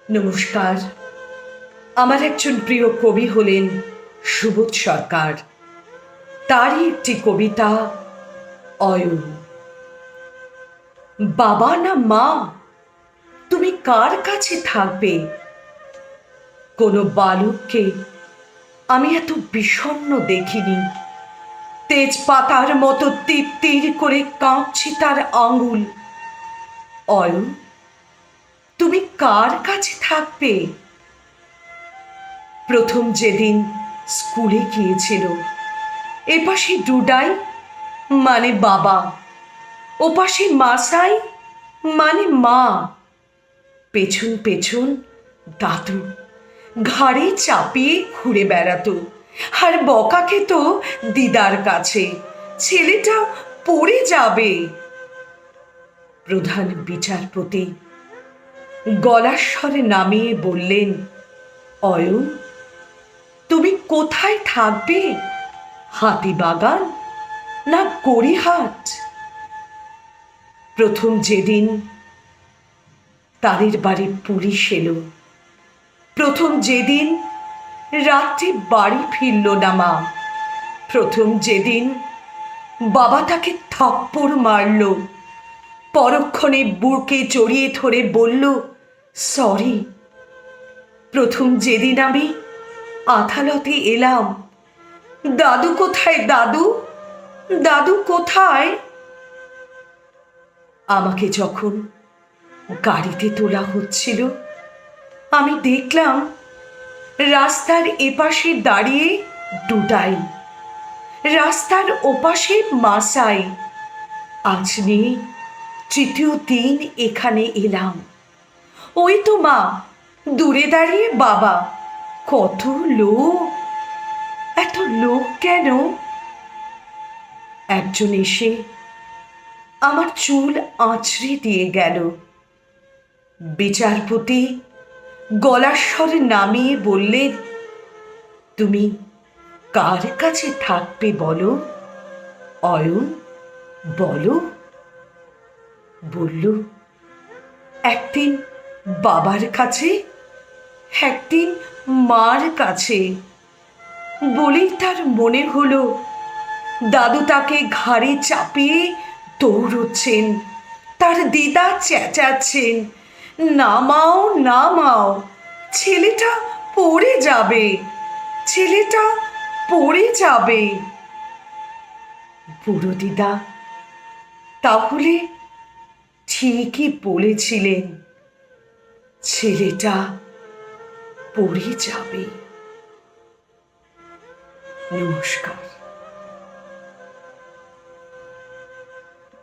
নমস্কার। আমার একজন প্রিয় কবি হলেন সুবোধ সরকার। তারই একটি কবিতা অয়ন। বাবা না মা, তুমি কার কাছে থাকবে? কোনো বালককে আমি এত বিষণ্ণ দেখিনি। তেজপাতার মতো তিত্তির করে কাঁপছে তার আঙুল। অয়ন, তুমি কার কাছে থাকবে? প্রথম যেদিন স্কুলে গিয়েছিল, এপাশে ডুডাই মানে বাবা, ওপাশে মাসাই মানে মা, পেছন পেছন দাদু ঘাড়ে চাপিয়ে ঘুরে বেড়াতো আর বকা খেত দিদার কাছে, ছেলেটা পড়ে যাবে। প্রধান বিচারপতি গলার স্বরে নামিয়ে বললেন, অয়ন, তুমি কোথায় থাকবে? হাতিবাগান না গড়িহাট? প্রথম যেদিন তাদের বাড়ি পুলিশ এলো, প্রথম যেদিন রাত্রে বাড়ি ফিরল না মা, প্রথম যেদিন বাবা তাকে থাপ্পড় মারল, পরক্ষণে বুকে জড়িয়ে ধরে বলল সরি। প্রথম যেদিন আমি আদালতে এলাম, দাদু কোথায়? দাদু, দাদু কোথায়? আমাকে যখন গাড়িতে তোলা হচ্ছিল, আমি দেখলাম রাস্তার এপাশে দাঁড়িয়ে ডুডাই, রাস্তার ওপাশে মাসাই। আজ নিয়ে তৃতীয় দিন এখানে এলাম। ওই তো মা, দূরে দাঁড়িয়ে বাবা। কত লোক, এত লোক কেন? একজন এসে আমার চুল আঁচড়ে দিয়ে গেল। বিচারপতি গলার স্বরে নামিয়ে বললেন, তুমি কার কাছে থাকবে বলো? অয়ন, বলো। বলল, একদিন বাবার কাছে, একদিন মার কাছে। বলেই তার মনে হলো দাদু তাকে ঘাড়ে চাপিয়ে দৌড়চ্ছেন, তার দিদা চেঁচাচ্ছেন, নামাও নামাও, ছেলেটা পড়ে যাবে, ছেলেটা পড়ে যাবে। বুড়ো দিদা তাহলে ঠিকই বলেছিলেন, ছেলেটা পড়ে যাবে। নমস্কার।